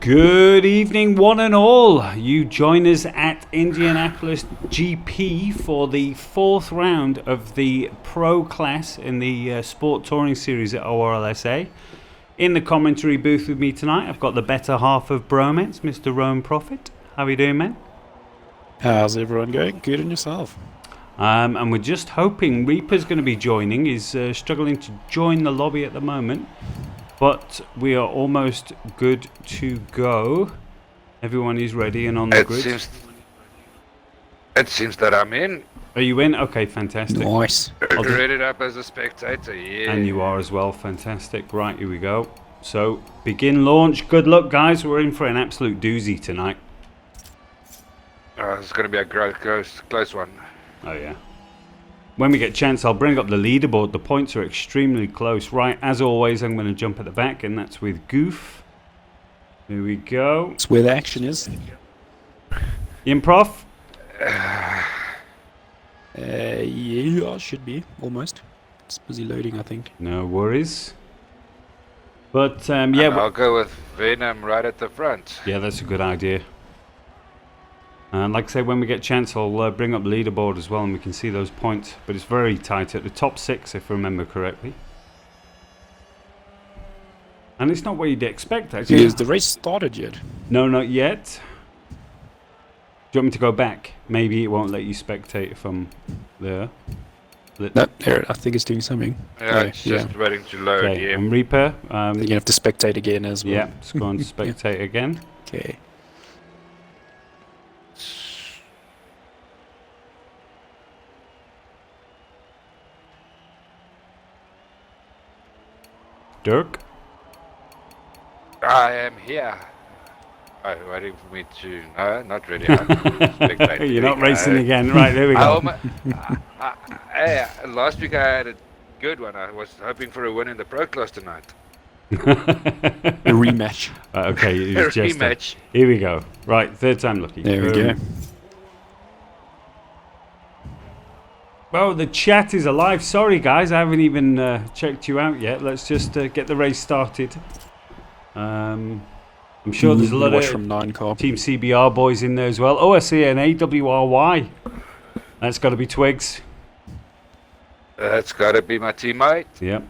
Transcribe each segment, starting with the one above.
Good evening, one and all. You join us at Indianapolis GP for the fourth round of the Pro class in the Sport Touring Series at ORLSA. In the commentary booth with me tonight, I've got the better half of Bromance, Mr. Rowan Prophet. How are you doing, man? How's everyone going? Good, and yourself? And we're just hoping Reaper's going to be joining. He's struggling to join the lobby at the moment. But we are almost good to go. Everyone is ready and on the grid. It seems that I'm in. Are you in? Okay, fantastic. Nice. Rated up as a spectator, yeah. And you are as well. Fantastic. Right, here we go. So, begin launch. Good luck, guys. We're in for an absolute doozy tonight. It's going to be a close one. Oh, yeah. When we get a chance, I'll bring up the leaderboard. The points are extremely close. Right, as always, I'm going to jump at the back, and that's with Goof. Here we go. It's where the action is. Improv? Yeah, should be, almost. It's busy loading, I think. No worries. But, yeah. I'll go with Venom right at the front. Yeah, that's a good idea. And like I say, when we get a chance, I'll bring up the leaderboard as well and we can see those points. But it's very tight at the top 6, if I remember correctly. And it's not what you'd expect, actually. Has the race started yet? No, not yet. Do you want me to go back? Maybe it won't let you spectate from there. No, there, I think it's doing something. Yeah, it's just waiting to load, Okay, yeah. and Reaper. You're going to have to spectate again as well. Yeah, just go on to spectate again. Okay. Dirk? I am here. Oh, waiting for me to... No, not ready. I'm spectating. You're not racing again. Right, there we go. Last week I had a good one. I was hoping for a win in the Pro class tonight. A rematch. Okay, it was just rematch. Here we go. Right, third time lucky. There we go. Well, the chat is alive. Sorry, guys, I haven't even checked you out yet. Let's just get the race started. I'm sure there's a lot of from 9 car. Team CBR boys in there as well. Oh, I see an AWRY. That's got to be Twigs. That's got to be my teammate. Yep.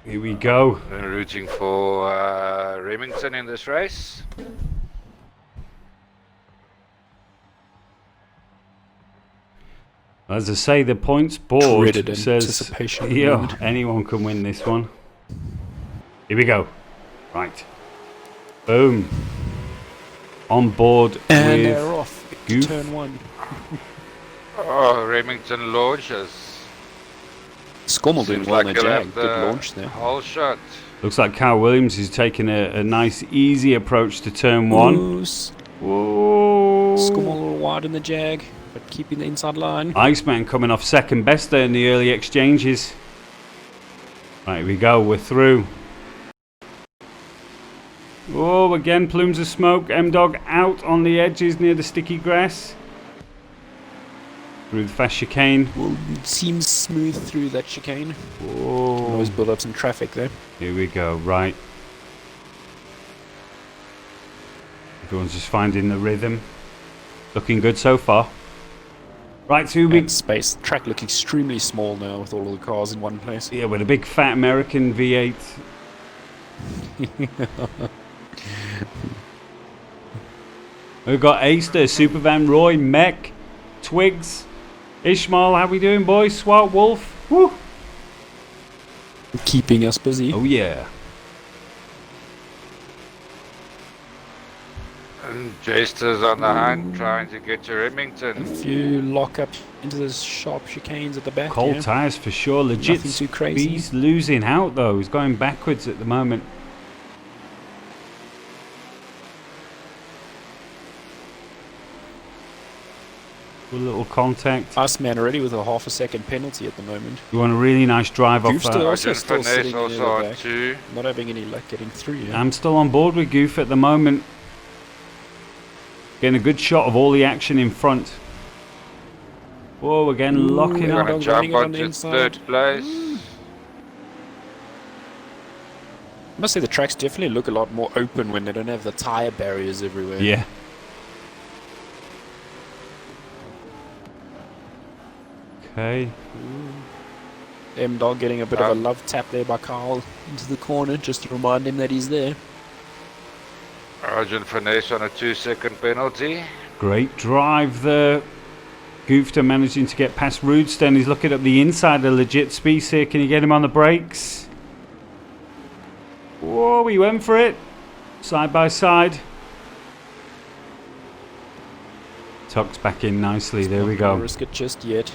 Here we go. I'm rooting for Remington in this race. As I say, the points board says, yeah, anyone can win this one. Here we go. Right. Boom. On board and with they're off. Goof. Turn 1. Oh, Remington launches. Scommel doing well on the jag. The good launch there. Whole shot. Looks like Carl Williams is taking a nice, easy approach to turn 1. Whoa. Scommel a little wide in the jag, but keeping the inside line. Iceman coming off second best there in the early exchanges. Right, here we go. We're through. Oh, again, plumes of smoke. M-Dog out on the edges near the sticky grass. Through the fast chicane. Well, it seems smooth through that chicane. Whoa. Always build up some traffic there. Here we go, right. Everyone's just finding the rhythm. Looking good so far. Right, so we... Space. Track looks extremely small now with all of the cars in one place. Yeah, with a big fat American V8. We've got Ace there, Supervan, Roy, Mech, Twigs, Ishmael. How we doing, boys? Swart Wolf. Woo! Keeping us busy. Oh yeah. And Jester's on the hunt, trying to get to Remington. If you lock up into those sharp chicanes at the back. Cold tyres for sure. Legit. Nothing too crazy. He's losing out though. He's going backwards at the moment. Good little contact. Iceman already with a half a second penalty at the moment. You want a really nice drive off Goofster that. also still sitting also near the on back, 2. not having any luck getting through yet. I'm still on board with Goof at the moment. Getting a good shot of all the action in front. Whoa, again, locking We're up. going to jump onto 3rd place. must say the tracks definitely look a lot more open when they don't have the tyre barriers everywhere. Yeah. Okay. M-Dog getting a bit of a love tap there by Carl into the corner just to remind him that he's there. Arjun Finesse on a 2-second penalty. Great drive there. Goofster managing to get past Rudsten. He's looking up the inside of legit space here. Can you get him on the brakes? Whoa, he went for it. Side by side. Tucks back in nicely. There we go. Not risk it just yet.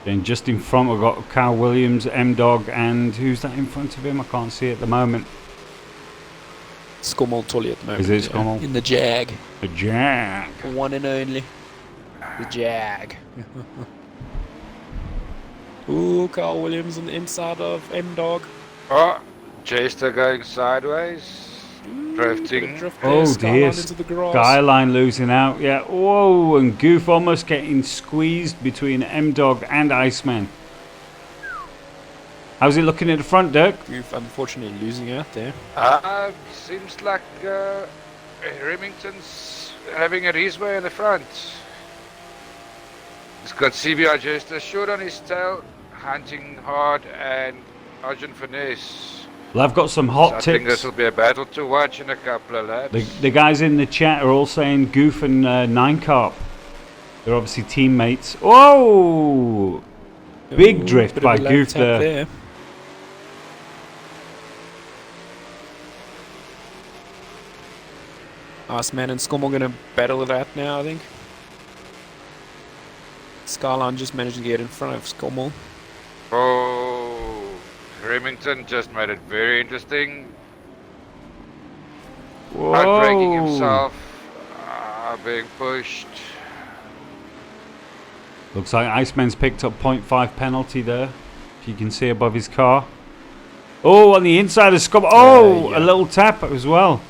Then just in front we've got Carl Williams, M-Dog, and who's that in front of him? I can't see at the moment. Skommel Tully at the moment. Is it Skommel? In the Jag. The Jag. One and only. The Jag. Ooh, Carl Williams on the inside of M-Dog. Oh, Jester going sideways. Drifting. Oh dear. Into the grass. Skyline losing out. Yeah. Whoa, and Goof almost getting squeezed between M-Dog and Iceman. How's it looking at the front, Dirk? Goof unfortunately losing out there. Seems like Remington's having it his way in the front. He's got CBR Jester short on his tail, hunting hard, and Arjun Finesse. Well, I've got some hot So I think tips. this will be a battle to watch in a couple of laps. The guys in the chat are all saying Goof and Nine Carp. They're obviously teammates. Oh! Big Ooh, drift bit by of a lap Goof tap there. Iceman and Skommel going to battle it out now, I think. Skyline just managed to get in front of Skommel. Oh, Remington just made it very interesting. Not breaking Whoa! himself. Being pushed. Looks like Iceman's picked up 0.5 penalty there. If you can see above his car. Oh, on the inside of Scott. Oh, yeah. a little tap as well.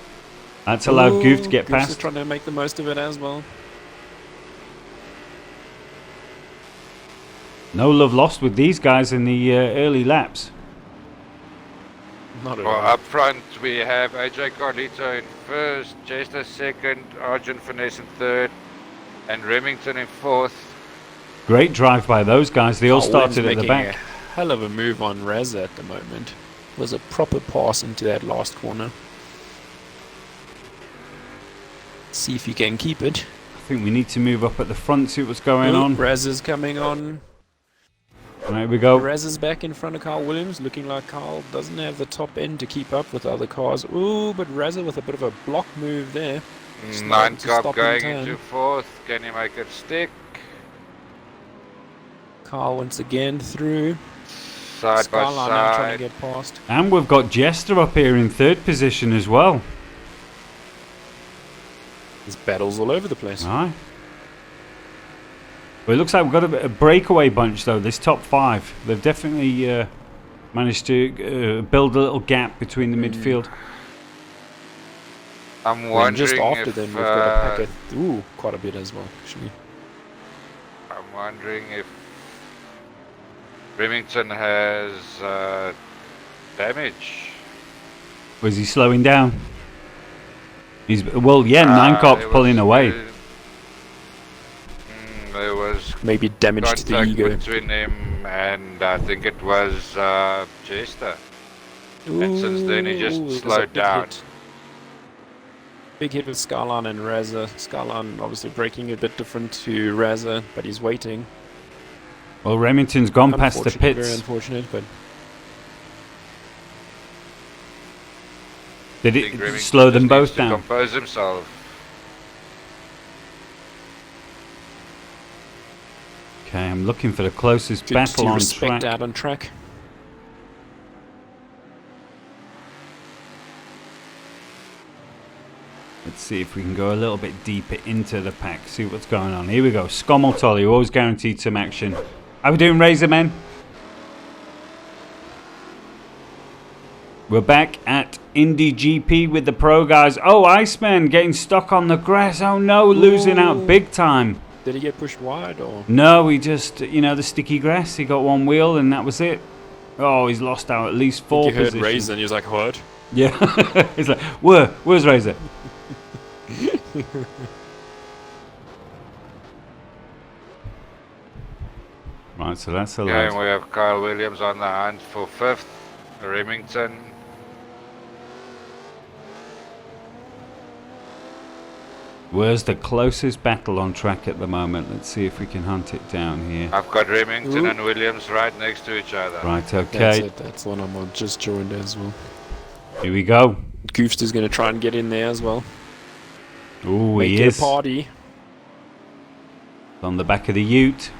That's allowed Goof to get Goof's past. just trying to make the most of it as well. No love lost with these guys in the early laps. Not at Well, all. up front we have AJ Carlito in first, Chester second, Arjun Finesse in third, and Remington in fourth. Great drive by those guys. They all Williams started at the making back. a hell of a move on Razza at the moment. Was a proper pass into that last corner. See if you can keep it. I think we need to move up at the front, see what's going on. Razza's coming on. There we go. Razza's back in front of Carl Williams, looking like Carl doesn't have the top end to keep up with other cars. Ooh, but Razza with a bit of a block move there. Nine to Cup stop in going turn. into fourth. Can he make it stick? Carl once again through. Side by Skyline now trying side. to get past. And we've got Jester up here in third position as well. There's battles all over the place. Aye. Well, it looks like we've got a breakaway bunch though, this top five. They've definitely managed to build a little gap between the midfield. I'm And wondering just after if them, we've got a packet. Ooh, quite a bit as well, actually. I'm wondering if Remington has damage. Was he slowing down? He's Nine Corp's There pulling was- away. There was Maybe damage to the contact ego. between him and I think it was Chester. And since then he just Ooh, it was a slowed big down. hit. Big hit with Skyline and Razza. Skyline obviously braking a bit different to Razza, but he's waiting. Well, Remington's gone past the Unfortunate, Very pits. unfortunate, but Did I think it Remington slow them just both needs to down? compose himself. Okay, I'm looking for the closest good battle to on respect track. out on track. Let's see if we can go a little bit deeper into the pack, see what's going on. Here we go. Skommel Tolly, always guaranteed some action. How we doing, Razormen? We're back at Indy GP with the pro guys. Oh, Iceman getting stuck on the grass. Oh no, losing out Ooh. big time. Did he get pushed wide or? No, he just, the sticky grass. He got one wheel and that was it. Oh, he's lost out at least I 4 think you heard positions. Razor and he was like, what? Yeah. He's like, where's Razor? Right, so that's the Yeah, and last. we have Kyle Williams on the hunt for 5th. Remington. Where's the closest battle on track at the moment? Let's see if we can hunt it down here. I've got Remington Ooh. and Williams right next to each other. Right, That's okay. it. That's one I'm on. Just joined as well. Here we go. Goofster's going to try and get in there as well. Oh, Make he it is. a party. On the back of the ute.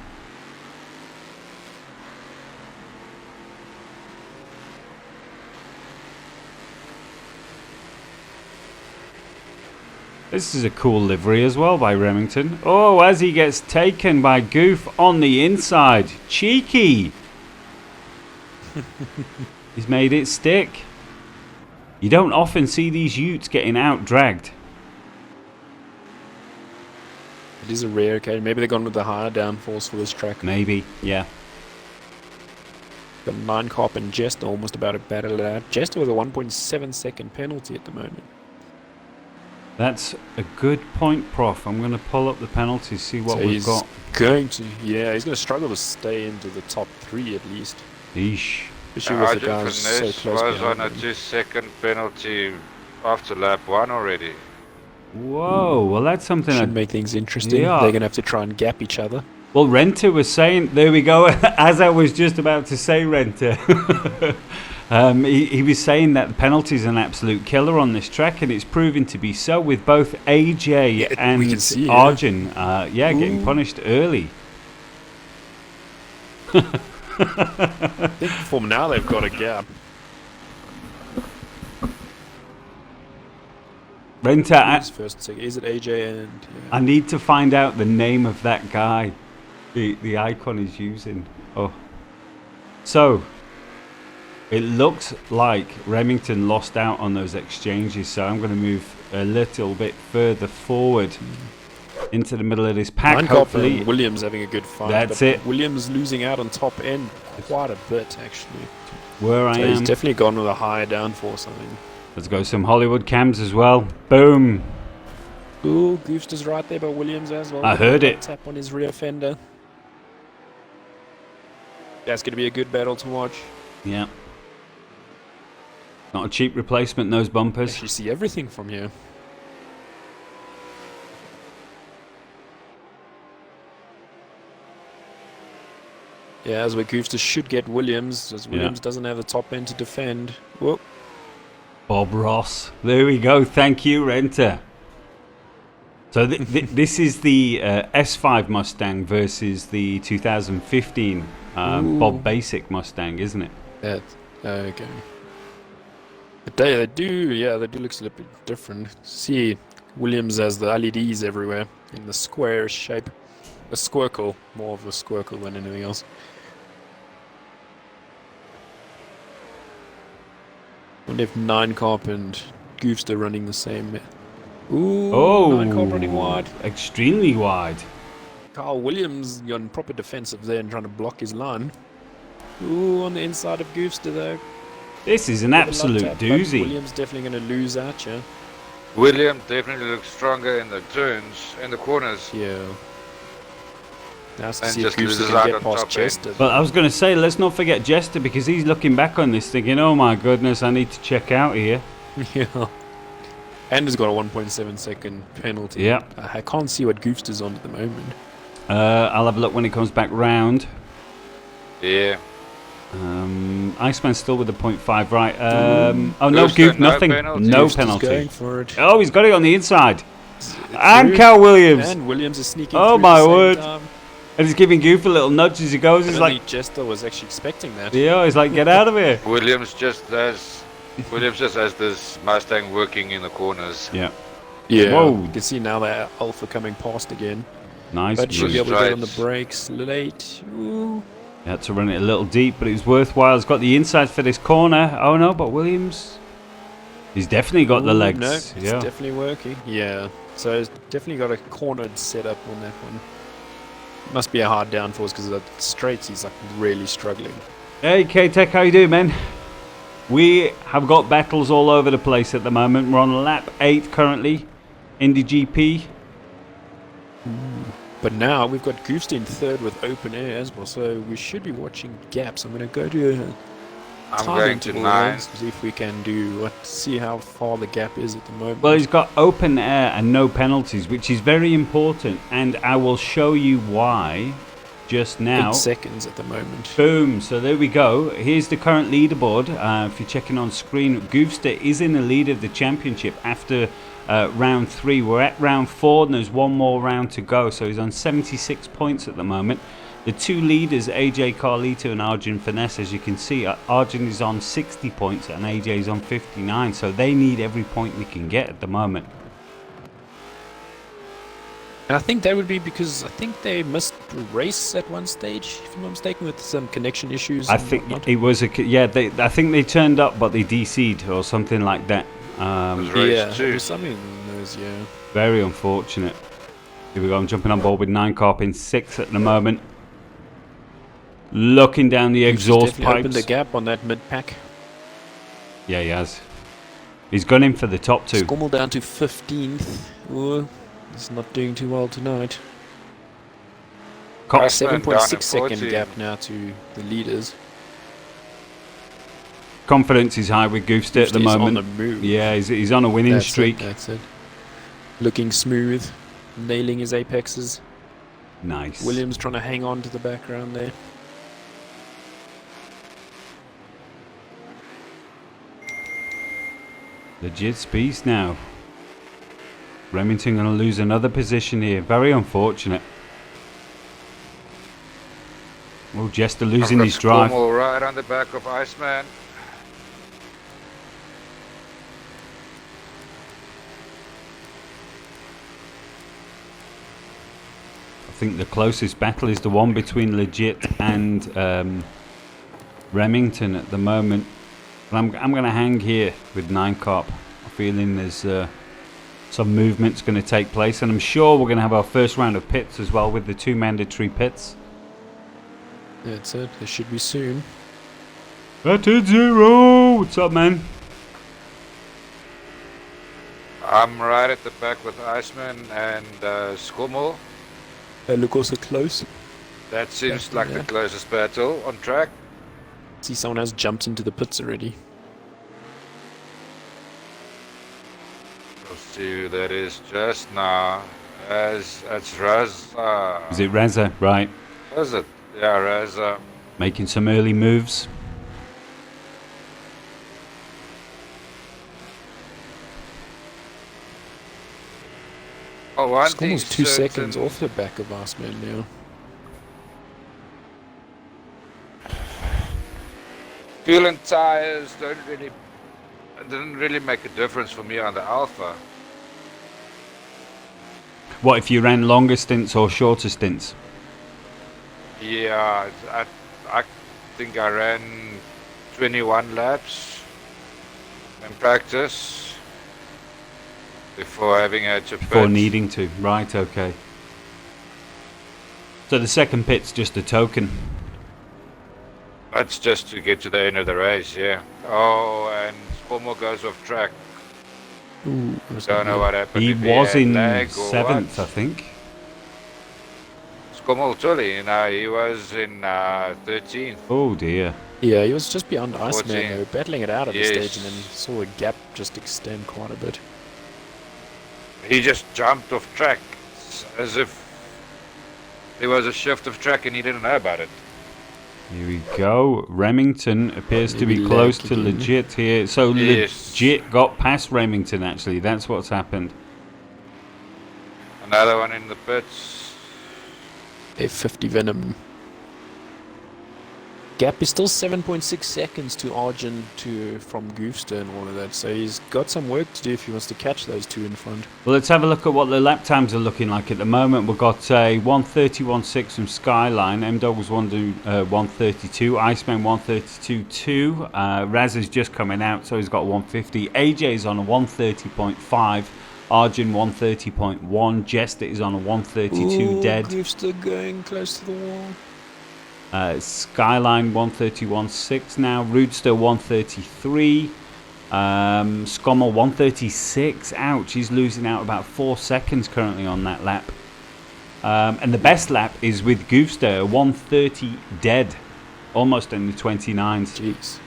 This is a cool livery as well by Remington. Oh, as he gets taken by Goof on the inside. Cheeky! He's made it stick. You don't often see these utes getting out-dragged. It is a rare occasion. Maybe they've gone with the higher downforce for this track. Maybe, yeah. Got 9 Cop and Jester almost about to battle it out. Jester with a 1.7 second penalty at the moment. That's a good point, Prof. I'm going to pull up the penalties, see what So we've he's got. going to, yeah, he's going to struggle to stay into the top 3 at least. Eesh. Especially with the Argent guys so Finesse close was on behind a him. 2-second penalty after lap 1 already. Whoa, well that's something Should I... make things interesting. Yeah. They're going to have to try and gap each other. Well, Renter was saying... There we go. As I was just about to say, Renter. He was saying that the penalty is an absolute killer on this track, and it's proving to be so with both AJ and we can see, Arjun getting Ooh. punished early. I think for now they've got a gap. Renter, Who's first, second? Is it AJ and... I need to find out the name of that guy. The icon is using. Oh. So, it looks like Remington lost out on those exchanges, so I'm going to move a little bit further forward into the middle of this pack. Minecop Hopefully, and Williams having a good fight. That's but it. Williams losing out on top end quite a bit, actually. where I So he's am. definitely gone with a higher downforce, I think. Let's go some Hollywood cams as well. Boom. Ooh, Goofster's right there by Williams as well. I heard it. Tap on his rear fender. That's going to be a good battle to watch. Yeah. Not a cheap replacement, those bumpers. Actually see everything from here. Yeah, as where Goofster should get Williams, as Williams doesn't have the top end to defend. Whoop. Bob Ross. There we go. Thank you, Renter. So this is the S5 Mustang versus the 2015 Bob Basic Mustang, isn't it? That, okay. But they do look a little bit different. See, Williams has the LEDs everywhere in the square shape. A squircle, more of a squircle than anything else. Wonder if 9Cop and Goofster running the same. Ooh, 9Cop running wide. Extremely wide. Carl Williams on proper defensive there and trying to block his line. Ooh, on the inside of Goofster though. This is an With a absolute lot tap, but doozy. Williams definitely going to lose out, yeah. William definitely looks stronger in the turns, in the corners. Yeah. Nice to And see if just loses Goofster out can get on past top end. Chester. But I was going to say, let's not forget Jester, because he's looking back on this thinking, oh my goodness, I need to check out here. Yeah. And has got a 1.7 second penalty. Yeah. I can't see what Goofster's on at the moment. I'll have a look when he comes back round. Yeah. Iceman's still with the 0.5, right? Oh, no, Goofster, Goof, no nothing. penalty. No Goofster's penalty. going for it. Oh, he's got it on the inside. And Through. Cal Williams. And Williams is sneaking Oh through my at the same word. time. And he's giving Goof a little nudge as he goes. I He's don't like, think Jester was actually expecting that. yeah, he's like, get out of here. Williams just has this Mustang working in the corners. Yeah. Yeah. Whoa. You can see now that Alpha coming past again. Nice. But should be move. able to get on the Strides. brakes late. Ooh. He had to run it a little deep, but it was worthwhile. He's got the inside for this corner. Oh no, but Williams, he's definitely got the Ooh, legs. No, it's yeah. definitely working. Yeah. So it's definitely got a cornered setup on that one. Must be a hard downforce because the straights he's like really struggling. Hey K-Tech, how you doing, man? We have got battles all over the place at the moment. We're on lap 8 currently, Indy GP. But now we've got Goofster in third with open air as well, so we should be watching gaps. I'm going to go to I'm time going to interval 9. to see if we can see how far the gap is at the moment. Well, he's got open air and no penalties, which is very important, and I will show you why just now. 8 seconds at the moment. Boom, so there we go. Here's the current leaderboard. If you're checking on screen, Goofster is in the lead of the championship after round 3. We're at round 4 and there's one more round to go, so he's on 76 points at the moment. The two leaders, AJ Carlito and Arjun Finesse, as you can see, Arjun is on 60 points and AJ is on 59, so they need every point they can get at the moment. And I think that would be because I think they missed a race at one stage, if I'm not mistaken, with some connection issues. I think it was I think they turned up but they DC'd or something like that. There's something in those, yeah. Very unfortunate. Here we go, I'm jumping on board with 9 Carp in 6th at the moment. Looking down the exhaust pipes. Opened the gap on that mid pack. Yeah, he has. He's gone in for the top 2. Scommel down to 15th. Oh, he's not doing too well tonight. 7.6 second gap now to the leaders. Confidence is high with Goofster at the moment. On the move. Yeah, he's on a winning streak. That's it. Looking smooth, nailing his apexes. Nice. Williams trying to hang on to the background there. Legit speeds now. Remington going to lose another position here. Very unfortunate. Oh, Jester losing his drive. Right on the back of Iceman. I think the closest battle is the one between Legit and Remington at the moment. But I'm going to hang here with 9 Carp. I'm feeling there's some movement's going to take place, and I'm sure we're going to have our first round of pits as well with the 2 mandatory pits. That's it. There should be soon. Batted Zero! What's up, man? I'm right at the back with Iceman and Scommel. They look also close. That seems like the closest battle on track. See, someone has jumped into the pits already. We'll see who that is just now. It's Raza. Is it Raza? Right. Is it? Yeah, Raza. Making some early moves. Oh, one It's thing almost 2 certain, seconds off the back of Iceman now. Fuel and tires didn't really make a difference for me on the Alpha. What if you ran longer stints or shorter stints? Yeah, I think I ran 21 laps in practice before having had to Before pit. needing to. Right, okay. So the second pit's just a token. That's just to get to the end of the race, yeah. Oh, and Scommel goes off track. Ooh, Don't know what happened. He if was had in lag or 7th, what. I think. Scommel Tully, he was in 13th. Oh dear. Yeah, he was just beyond Iceman 14. though, battling it out at Yes. the stage, and then saw a gap just extend quite a bit. He just jumped off track as if there was a shift of track and he didn't know about it. Here we go. Remington appears to be Maybe close lag to again. Legit here. So Yes. Legit got past Remington actually. That's what's happened. Another one in the pits. F50 Venom. Gap is still 7.6 seconds to Arjun from Goofster and all of that, so he's got some work to do if he wants to catch those 2 in front. Well, let's have a look at what the lap times are looking like at the moment. We've got a 1:31.6 from Skyline. M-Dog was 1:32. Iceman 1:32.2. Raz is just coming out, so he's got 1:50. AJ's on a 1:30.5. Arjun 1:30.1. Jester is on a 1:32 dead. Goofster going close to the wall. Skyline 131.6 now. Roadster 133. Scommel 136. Ouch, he's losing out about 4 seconds currently on that lap. And the best lap is with Goofster, 130 dead. Almost in the 29s. Jeez.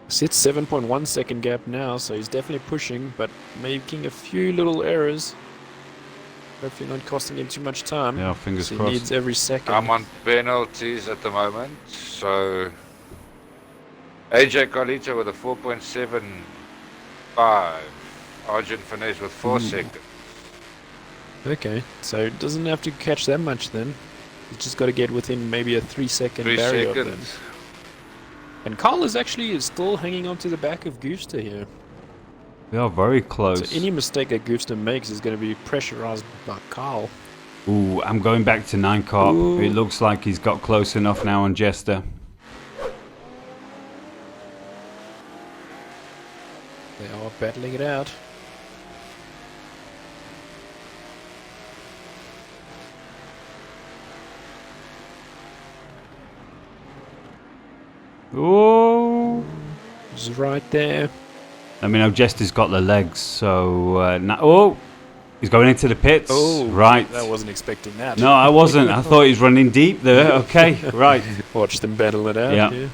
It's 7.1 second gap now, so he's definitely pushing, but making a few little errors. Hopefully not costing him too much time. Yeah, fingers so crossed. He needs every second. I'm on penalties at the moment, so AJ Carlito with a 4.75, Argent Finesse with 4 seconds. Okay, so it doesn't have to catch that much then. He's just got to get within maybe a 3-second 3 barrier of them. seconds. And Carl is actually still hanging on to the back of Goofster here. We are very close. So any mistake that Goofster makes is going to be pressurized by Carl. Ooh, I'm going back to 9 Carp. Ooh. It looks like he's got close enough now on Jester. They are battling it out. Oh, It's right there. I mean, now Jester's got the legs, so oh, he's going into the pits. Oh, right. I wasn't expecting that. No, I wasn't. I thought he was running deep there. Okay, right. Watch them battle it out. Yeah. Yeah.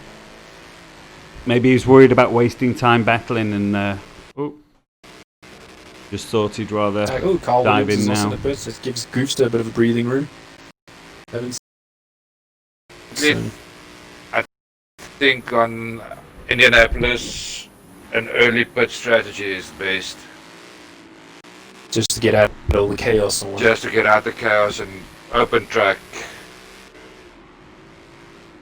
Maybe he's worried about wasting time battling and just thought he'd rather Carl dive Williams in is also now. in the pits. It gives Goofster a bit of a breathing room. Haven't I think on Indianapolis, an early pit strategy is best. just to get out of all the chaos and Just to get out the chaos and open track.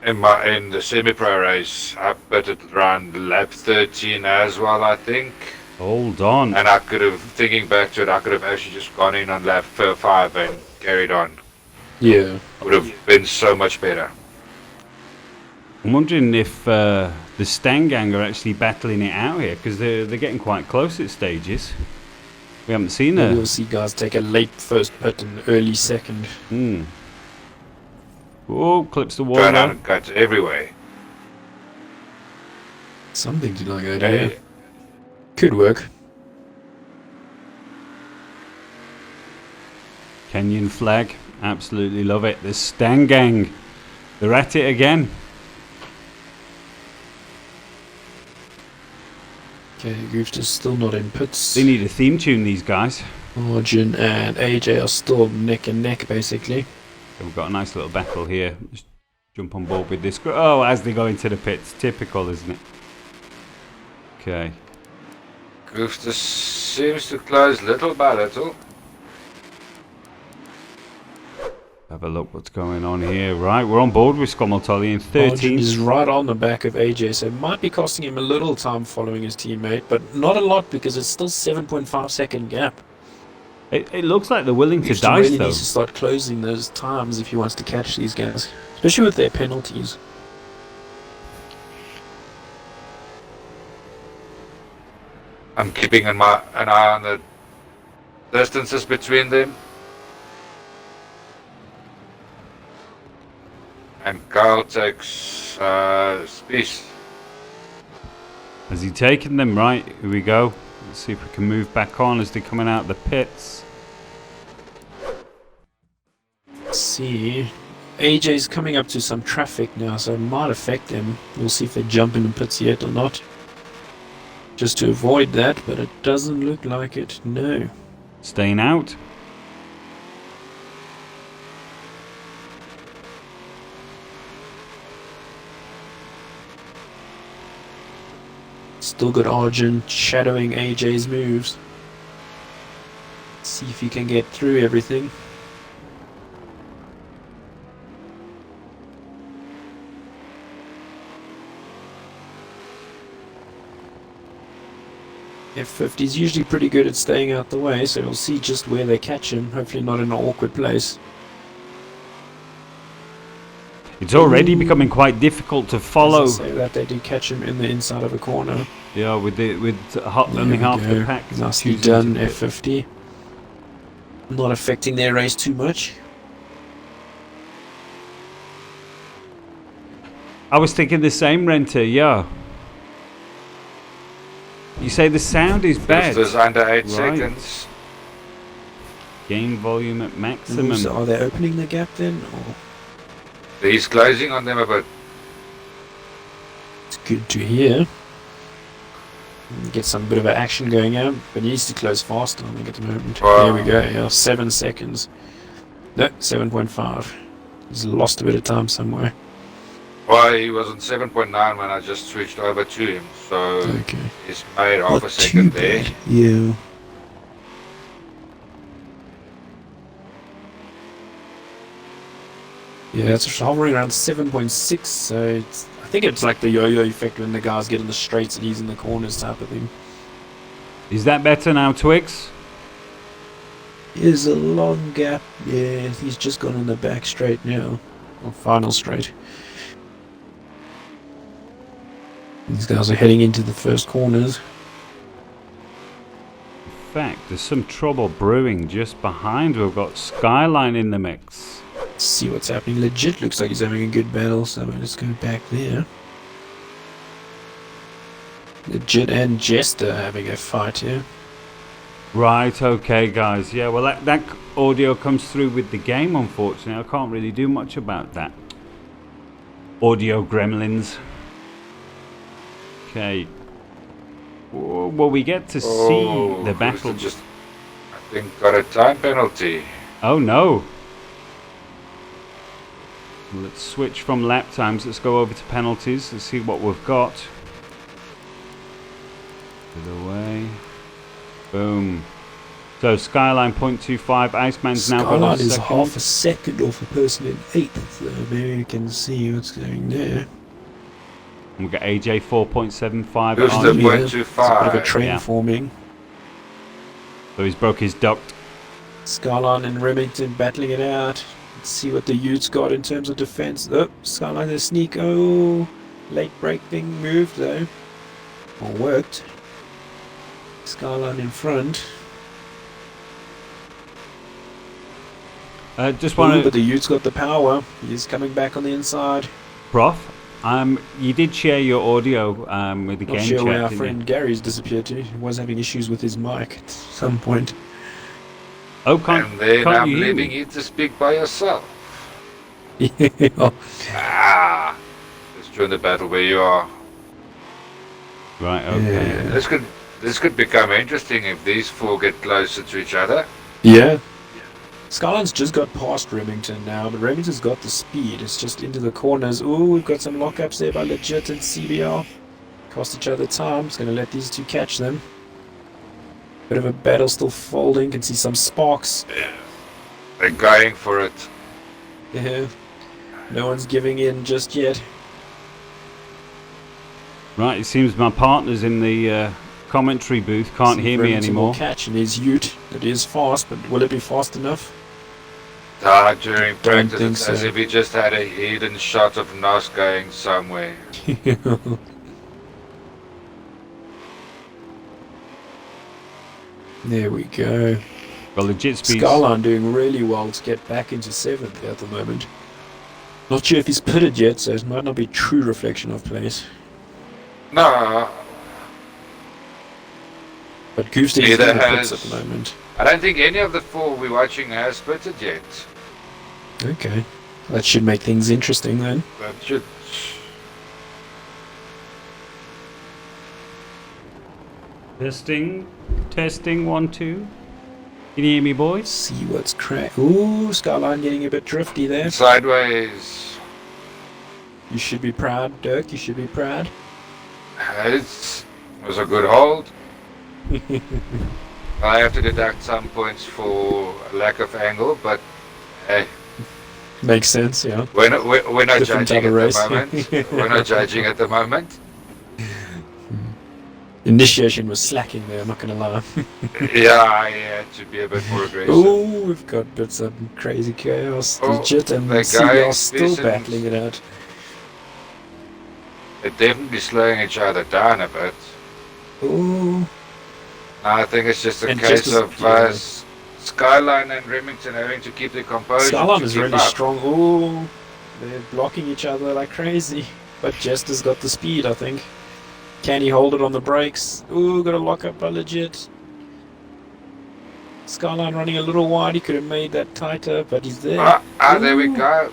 In the semi-pro race, I pitted around lap 13 as well, I think. Hold on. And I could have, thinking back to it, I could have actually just gone in on lap 5 and carried on. yeah. Would have been so much better. I'm wondering if the Stang gang are actually battling it out here, because they're getting quite close at stages. We haven't seen Maybe a... we'll see guys take a late first pit and early second. Oh, clips the wall Burn there. out and cuts everywhere. Something to like Yeah. idea. Could work. Kenyan flag. Absolutely love it. The Stang gang. They're at it again. Okay, Goofster's still not in pits. They need a theme tune, these guys. Origin and AJ are still neck and neck, basically. So we've got a nice little battle here. Just jump on board with this. Oh, as they go into the pits. Typical, isn't it? Okay. Goofster seems to close little by little. Have a look what's going on here. Right, we're on board with Scommel in 13. He's right on the back of AJ, so it might be costing him a little time following his teammate, but not a lot because it's still 7.5 second gap. It looks like they're willing to Goofster dice, really though. needs to start closing those times if he wants to catch these guys, especially with their penalties. I'm keeping an eye on the distances between them. And Kyle takes space. Has he taken them? Right, here we go. Let's see if we can move back on as they're coming out of the pits. Let's see. AJ's coming up to some traffic now, so it might affect them. We'll see if they jump in the pits yet or not. Just to avoid that, but it doesn't look like it. No. Staying out. Still got Arjun shadowing AJ's moves. Let's see if he can get through everything. F50 is usually pretty good at staying out the way, so we'll see just where they catch him. Hopefully not in an awkward place. It's already becoming quite difficult to follow. Say that they do catch him in the inside of a corner. Yeah, with only There we half the go. pack. Nicely choosing done, to pit. F50. Not affecting their race too much. I was thinking the same, Renter. Yeah. You say the sound is bad. Goofster's under 8 Right. seconds. Game volume at maximum. So are they opening the gap then? Or He's closing on them a bit. it's good to hear. Get some bit of action going out, but he needs to close faster, I think, at the moment. Wow. There we go, yeah, 7 seconds. No, 7.5. He's lost a bit of time somewhere. Well, he was on 7.9 when I just switched over to him, so Okay. he's made half Not a too second there. bad. Yeah. Yeah, it's hovering around 7.6, so it's, I think it's like the yo-yo effect when the guys get in the straights and he's in the corners type of thing. Is that better now, Twix? Here's a long gap. Yeah, he's just gone on the back straight now. Or final straight. These guys are heading into the first corners. In fact, there's some trouble brewing just behind. We've got Skyline in the mix. Let's see what's happening. Legit looks like he's having a good battle, so let's go back there. Legit and Jester having a fight here. Right, okay, guys. Yeah, well, that audio comes through with the game, unfortunately. I can't really do much about that. Audio gremlins. Okay. Well, we get to see the battle. Goofster just, I think, got a time penalty. Oh, no. Let's switch from lap times. Let's go over to penalties. Let's see what we've got. Get away. Boom. So Skyline 0.25. Iceman's now got Skyline a is second. half a second off a person in 8th, so maybe you can see what's going there. And we've got AJ 4.75. Goofster on. There's a bit of a 0.25. train Yeah. forming. So he's broke his duct. Skyline and Remington battling it out. Let's see what the Utes got in terms of defense. Oh, Skyline a sneak. Oh, late break thing moved though. Or worked. Skyline in front. Just Ooh, want but to, the Utes got the power. He's coming back on the inside. Prof. You did share your audio with the Not game sure chat, where our didn't friend you? Gary's disappeared to. He was having issues with his mic at some point. Oh, And then can't I'm you hear leaving me? you to speak by yourself. Yeah. Ah! Let's join the battle where you are. Right, okay. Yeah. This could become interesting if these four get closer to each other. Yeah. Skyline's just got past Remington now, but Remington's got the speed. It's just into the corners. Ooh, we've got some lockups there by Legit and CBR. Cost each other time. It's going to let these two catch them. Bit of a battle still folding. Can see some sparks. They're going for it. Yeah. No one's giving in just yet. Right, it seems my partner's in the commentary booth. Can't See hear if me Remington will anymore. catch in his Ute. It is fast, but will it be fast enough? During Don't practice, think it's as so. if he just had a hidden shot of Nos going somewhere. There we go. Well, legit speed. Skyline doing really well to get back into 7th at the moment. Not sure if he's pitted yet, so it might not be true reflection of place. No, But Goofster is in Neither the pits has- at the moment. I don't think any of the four we're watching has spitted yet. Okay. That should make things interesting then. That should. Testing, 1, 2. Can you hear me, boys? See what's crack. Ooh, Skyline getting a bit drifty there. Sideways. You should be proud, Dirk. You should be proud. It was a good hold. I have to deduct some points for lack of angle, but hey, Makes sense, yeah. we're not Different judging type of at race. the moment. We're not judging at the moment. Initiation was slacking there, I'm not going to lie. Yeah, I had to be a bit more aggressive. Ooh, we've got bits of crazy chaos. Oh, Legit and the CBR guys, still this is- battling it out. They're definitely slowing each other down a bit. Ooh. I think it's just a And case just as- of Skyline and Remington having to keep their composure. Skyline to is keep really up. strong. Ooh. They're blocking each other like crazy. But Jester's got the speed, I think. Can he hold it on the brakes? Ooh, got to lock up by Legit. Skyline running a little wide. He could have made that tighter, but he's there. There we go.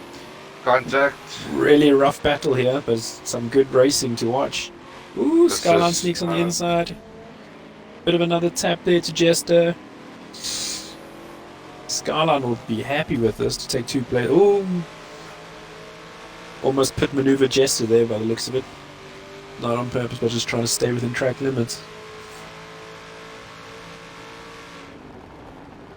Contact. Really rough battle here, but some good racing to watch. Ooh, This Skyline is, sneaks on the inside. Bit of another tap there to Jester. Skyline will be happy with this to take 2 places. Ooh. Almost pit maneuver Jester there by the looks of it. Not on purpose, but just trying to stay within track limits.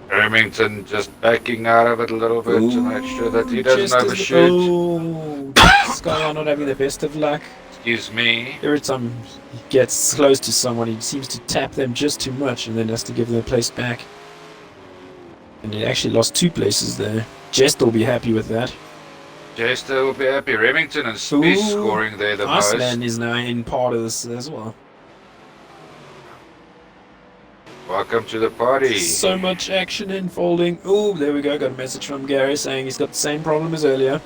Remington just backing out of it a little bit to make sure that he doesn't Jester's overshoot. Oh, Skyline not having the best of luck. Excuse me. Every time he gets close to someone, he seems to tap them just too much and then has to give them a place back. And he actually lost 2 places there. Jester will be happy with that. Jester will be happy. Remington and Spies scoring there the most. Iceman is now in part of this as well. Welcome to the party. So much action unfolding. Oh, there we go. Got a message from Gary saying he's got the same problem as earlier.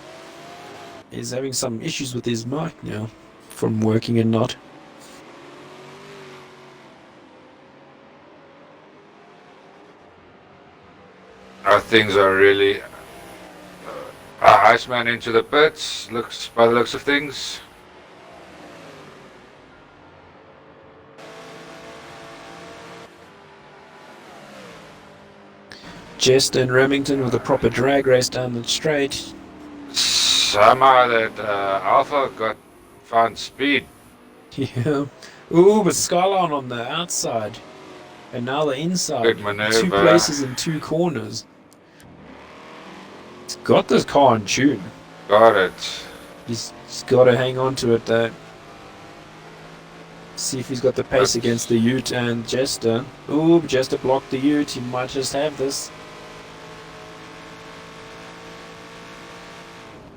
He's having some issues with his mic now from working and not. Things are really... Iceman into the pits. Looks by the looks of things. Jester and Remington with a proper drag race down the straight. Somehow that Alpha found speed. Yeah. Ooh, but Skyline on the outside. And now the inside. Good maneuver. 2 places and 2 corners. He's got this car in tune. Got it. He's got to hang on to it though. See if he's got the pace against the Ute and Jester. Ooh, Jester blocked the Ute. He might just have this.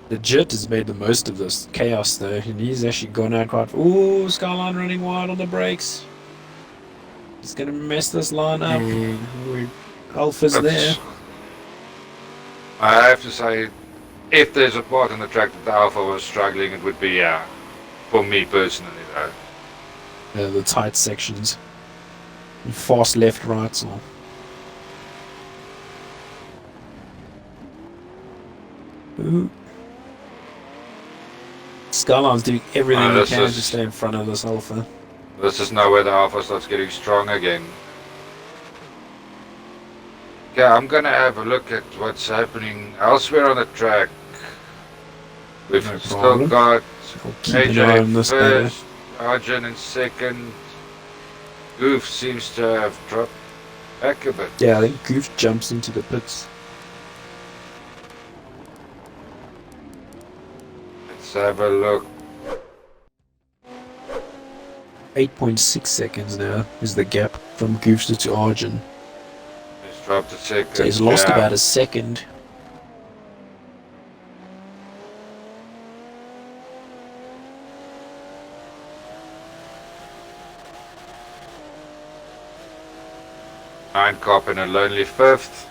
The Jit has made the most of this chaos though, and he's actually gone out quite... Ooh, Skyline running wide on the brakes. He's going to mess this line up. Alpha's there. I have to say, if there's a part in the track that the Alpha was struggling, it would be, for me personally though. The tight sections. Fast left, rights or... Ooh. Skyline's doing everything he can to stay in front of this Alpha. This is now where the Alpha starts getting strong again. Yeah, I'm gonna have a look at what's happening elsewhere on the track. We've still got AJ in first, Arjun in second. Goof seems to have dropped back a bit. Yeah, I think Goof jumps into the pits. Let's have a look. 8.6 seconds now is the gap from Goofster to Arjun. He's dropped a second. So he's lost about a second. Nine Cop in a lonely fifth.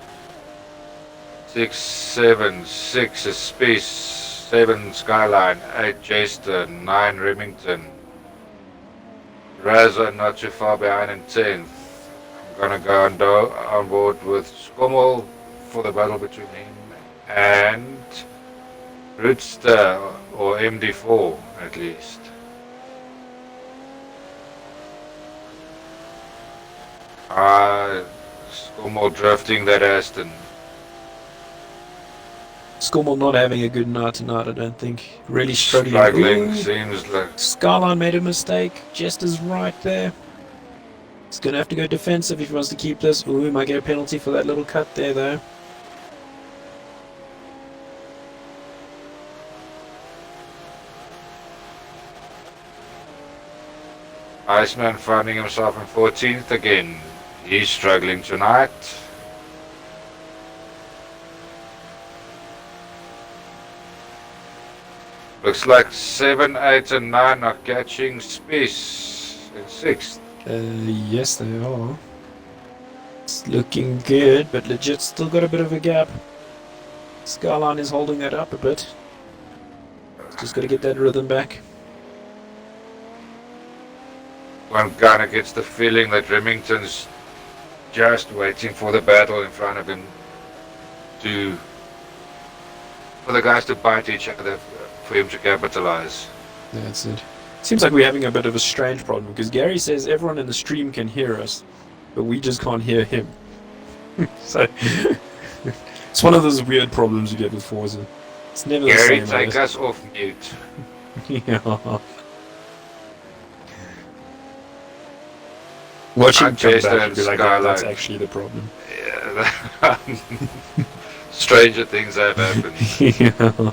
6, 7, 6 is Space, 7 Skyline, 8 Jester, 9 Remington. Raza not too far behind in 10th. I'm gonna go on board with Skummel for the battle between him and Rootster, or MD4 at least. Skummel drifting that Aston. Skummel not having a good night tonight, I don't think. Really struggling. Seems like. Skyline made a mistake. Jester's right there. He's going to have to go defensive if he wants to keep this. Ooh, he might get a penalty for that little cut there, though. Iceman finding himself in 14th again. He's struggling tonight. Looks like 7, 8 and 9 are catching Space in 6th. Yes, they are. It's looking good, but legit still got a bit of a gap. Skyline is holding that up a bit. Just got to get that rhythm back. one kind of gets the feeling that Remington's just waiting for the battle in front of him for the guys to bite each other for him to capitalize. That's it. Seems like we're having a bit of a strange problem because Gary says everyone in the stream can hear us, but we just can't hear him. So it's one of those weird problems you get with Forza. It's never Gary, the same. take us off mute. Yeah. Watching come back and be like, oh, that's actually the problem. Yeah, stranger things have happened. Yeah.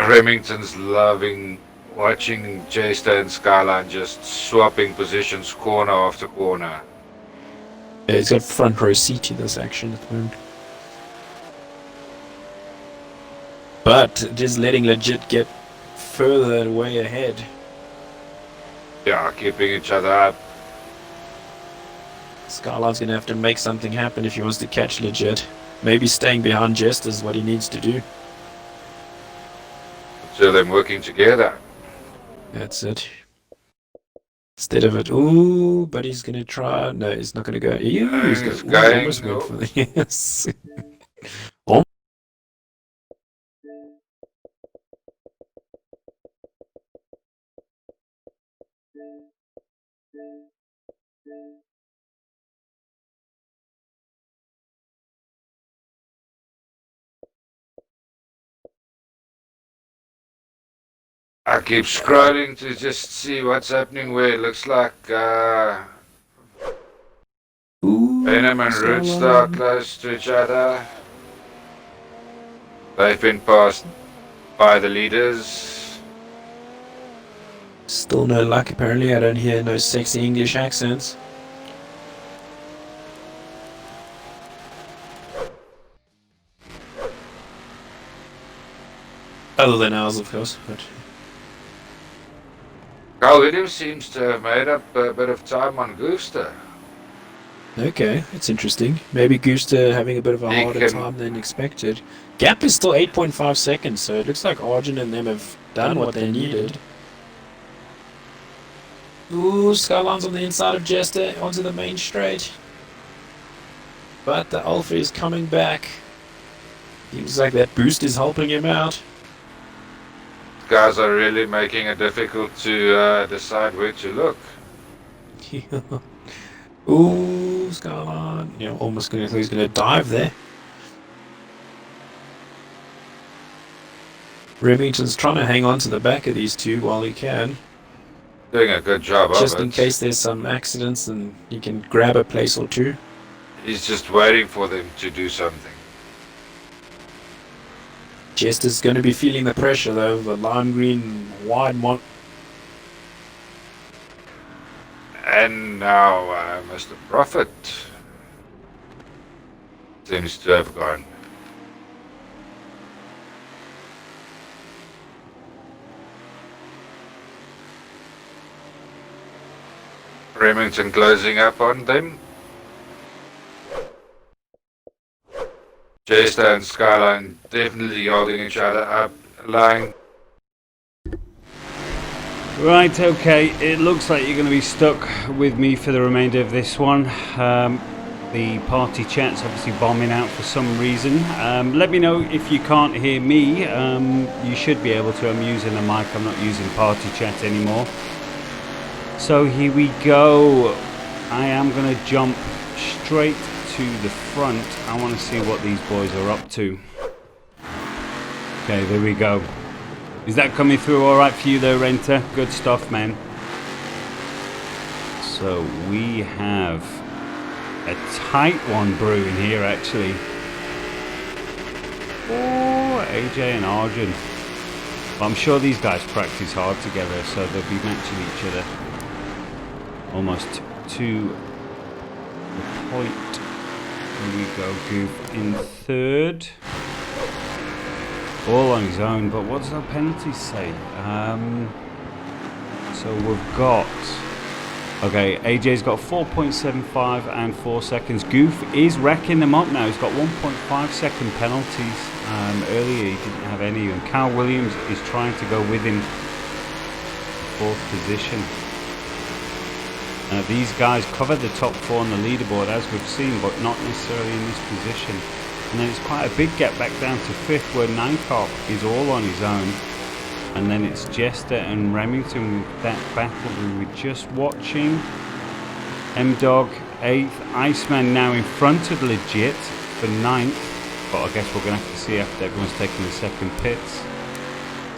Remington's loving watching Jester and Skyline just swapping positions corner after corner. Yeah, he's got front row seat to this action at the moment. But just letting Legit get further away ahead. Yeah, keeping each other up. Skyline's gonna have to make something happen if he wants to catch Legit. Maybe staying behind Jest is what he needs to do. So them working together. That's it. Instead of it, ooh, but he's gonna try. No, he's not gonna go. Ew, he's going. almost went for the yes. I keep scrolling to just see what's happening where it looks like Venom and Rootstar are close to each other. They've been passed by the leaders. Still no luck apparently. I don't hear no sexy English accents. Other than ours, of course. But Carl Williams seems to have made up a bit of time on Goofster. okay, that's interesting. Maybe Goofster having a bit of a harder time than expected. Gap is still 8.5 seconds, so it looks like Arjun and them have done what they needed. Ooh, Skyline's on the inside of Jester onto the main straight. But the Alpha is coming back. Seems like that boost is helping him out. Guys are really making it difficult to decide where to look. Ooh, Skyline. You know, almost gonna, he's gonna dive there. Remington's trying to hang on to the back of these two while he can. Doing a good job of it. Just in case there's some accidents and he can grab a place or two. He's just waiting for them to do something. Jester's going to be feeling the pressure though, the lime green wide one. And now Mr. Prophet seems to have gone. Remington closing up on them. Jester and Skyline definitely holding each other up, lying. Right, okay, it looks like you're going to be stuck with me for the remainder of this one. The party chat's obviously bombing out for some reason. Let me know if you can't hear me. You should be able to. I'm using a mic, I'm not using party chat anymore. So here we go. I am going to jump straight to the front. I want to see what these boys are up to. Okay, there we go. Is that coming through all right for you though, Renter? Good stuff, man. So we have a tight one brewing here, actually. Oh, AJ and Arjun. Well, I'm sure these guys practice hard together, so they'll be matching each other almost to the point. Here we go, Goof in third. All on his own, but what does our penalties say? So we've got... Okay, AJ's got 4.75 and 4 seconds. Goof is racking them up now. He's got 1.5 second penalties. Earlier he didn't have any. And Carl Williams is trying to go with him 4th position. These guys cover the top 4 on the leaderboard, as we've seen, but not necessarily in this position. And then it's quite a big gap back down to 5th, where Ninecop is all on his own. And then it's Jester and Remington with that battle we were just watching. M-Dog 8th, Iceman now in front of Legit for 9th. But I guess we're going to have to see after everyone's taken the second pits.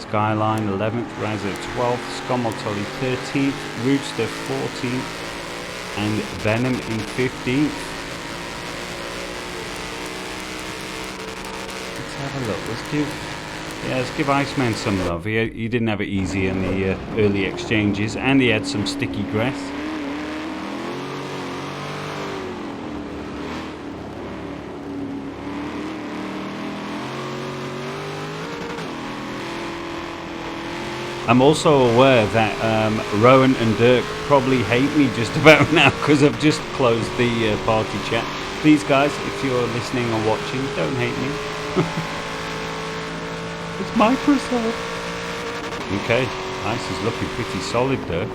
Skyline 11th, Razza 12th, Skomoltoli 13th, Rootster 14th, and Venom in 15th. Let's have a look. Let's give Iceman some love. He didn't have it easy in the early exchanges, and he had some sticky grass. I'm also aware that Rowan and Dirk probably hate me just about now because I've just closed the party chat. Please guys, if you're listening or watching, don't hate me. It's Microsoft. Okay, Ice is looking pretty solid though.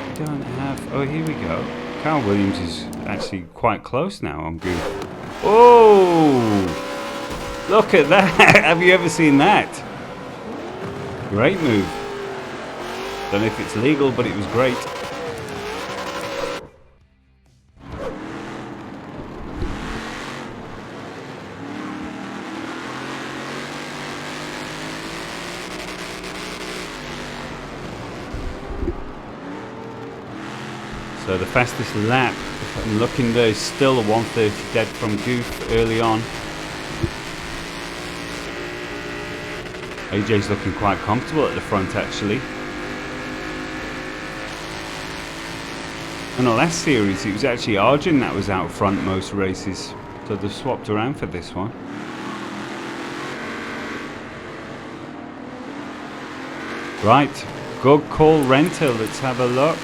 We don't have... Oh, here we go. Carl Williams is actually quite close now on Goof. Oh! Look at that! Have you ever seen that? Great move. Don't know if it's legal, but it was great. So the fastest lap, if I'm looking there, is still a 1:30 dead from Goof early on. AJ's looking quite comfortable at the front actually. In the last series it was actually Arjun that was out front most races, so they've swapped around for this one. Right, good call Renter, let's have a look.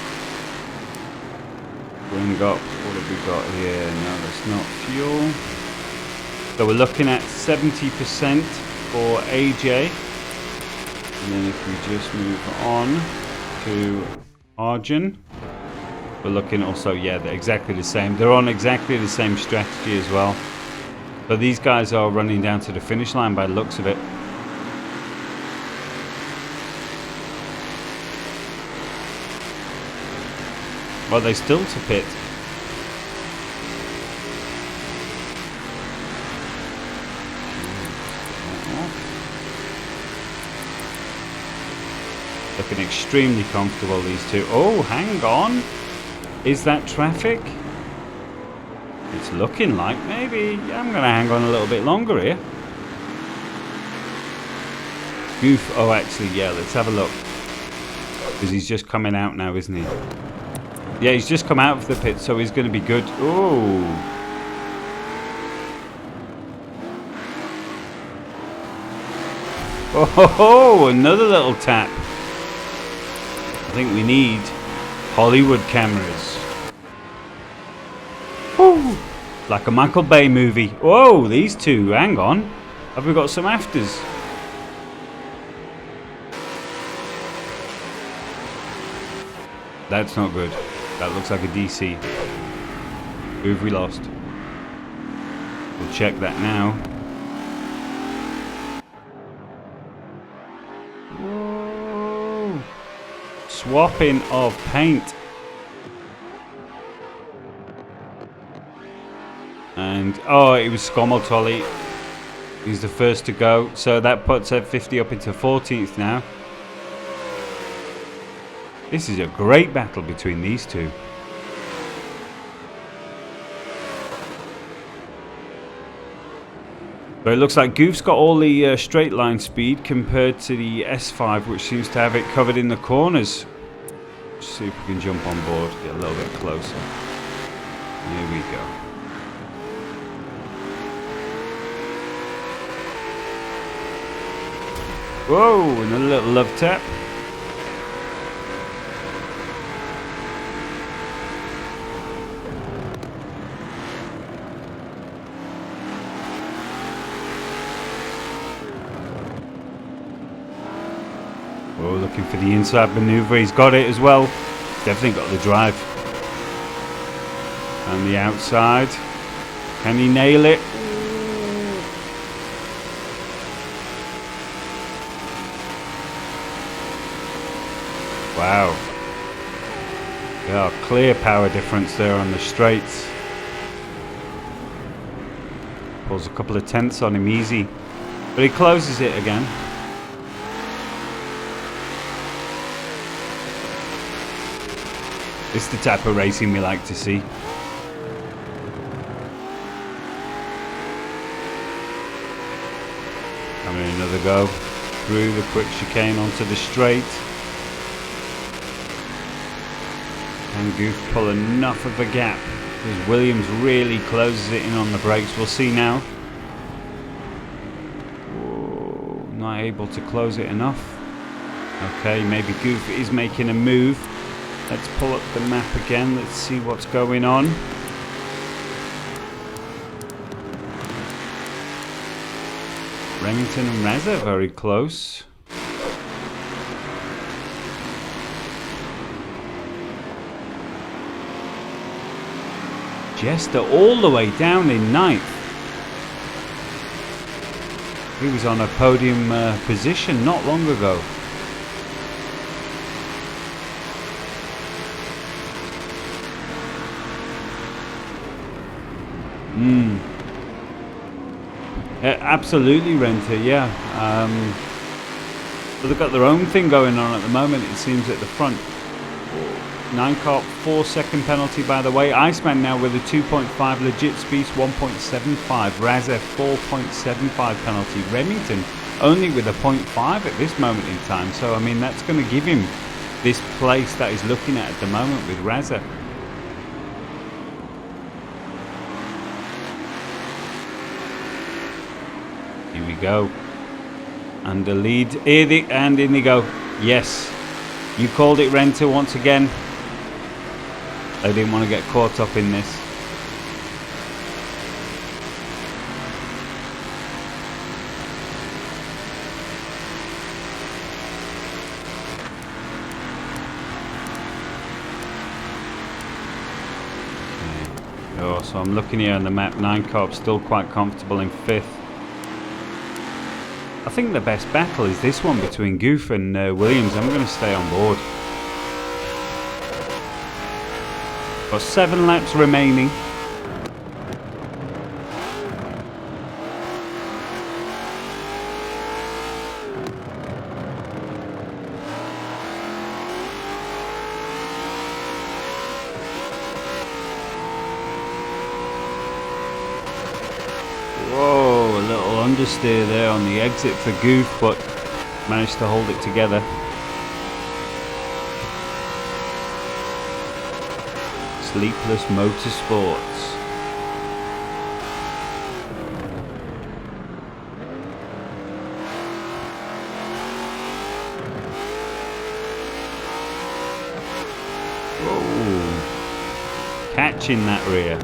Bring up, what have we got here? No, that's not fuel. So we're looking at 70% for AJ. And then if we just move on to Arjun, we're looking also, yeah, they're exactly the same. They're on exactly the same strategy as well. But these guys are running down to the finish line by the looks of it. Well, they still to pit. Looking extremely comfortable, these two. Oh, hang on. Is that traffic? It's looking like maybe. I'm going to hang on a little bit longer here. Goof. Oh, actually, yeah, let's have a look. Because he's just coming out now, isn't he? Yeah, he's just come out of the pit, so he's going to be good. Oh. Oh, another little tap. I think we need Hollywood cameras. Woo. Like a Michael Bay movie. Whoa, these two, hang on. Have we got some afters? That's not good. That looks like a DC. Who have we lost? We'll check that now. Whoa. Swapping of paint. And, oh, it was Skomoltoli. He's the first to go. So that puts F50 up into 14th now. This is a great battle between these two. But it looks like Goof's got all the straight line speed compared to the S5, which seems to have it covered in the corners. Let's see if we can jump on board, get a little bit closer. Here we go. Whoa, another little love tap. Oh, looking for the inside maneuver. He's got it as well. He's definitely got the drive. And the outside. Can he nail it? Wow. Yeah, clear power difference there on the straights. Pulls a couple of tenths on him easy. But he closes it again. This is the type of racing we like to see. Having another go through the quick chicane onto the straight. Can Goof pull enough of a gap? Because Williams really closes it in on the brakes. We'll see now. Whoa, not able to close it enough. Okay, maybe Goof is making a move. Let's pull up the map again. Let's see what's going on. Remington and Raza very close. Jester all the way down in 9th. He was on a podium position not long ago. Absolutely, Renter, yeah. But they've got their own thing going on at the moment, it seems, at the front. 9 Carp, 4-second penalty, by the way. Iceman now with a 2.5, Legit Speed 1.75, Raza 4.75 penalty, Remington only with a 0.5 at this moment in time. So, I mean, that's going to give him this place that he's looking at the moment with Raza. Here we go. And the lead, and in they go. Yes, you called it, Renter, once again. I didn't want to get caught up in this. Okay. Oh, so I'm looking here on the map. 9 Carp still quite comfortable in 5th. I think the best battle is this one between Goof and Williams. I'm going to stay on board. Got 7 laps remaining. Whoa, a little understeer there on the exit for Goof, but managed to hold it together. Sleepless Motorsports. Whoa. Catching that rear.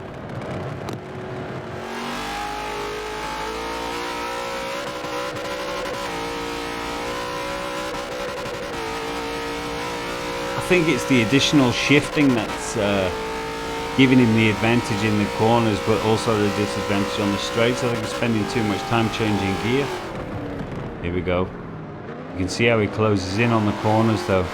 I think it's the additional shifting that's giving him the advantage in the corners, but also the disadvantage on the straights. I think he's spending too much time changing gear. Here we go. You can see how he closes in on the corners though.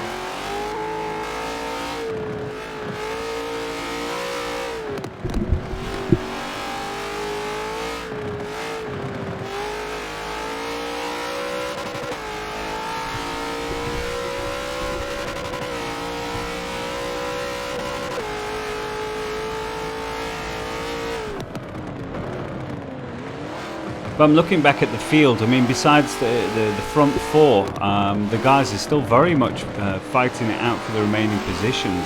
But I'm looking back at the field. I mean, besides the front 4, the guys are still very much fighting it out for the remaining positions.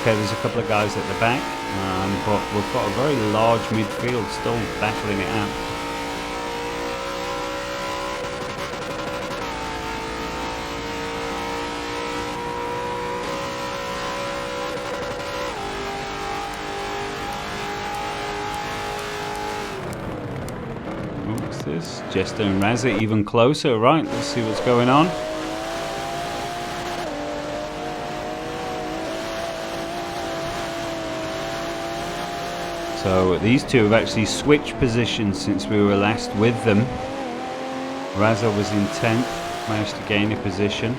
Okay, there's a couple of guys at the back, but we've got a very large midfield still battling it out. This Jester and Raza even closer. Right, let's see what's going on. So these two have actually switched positions since we were last with them. Razza was in 10th, managed to gain a position.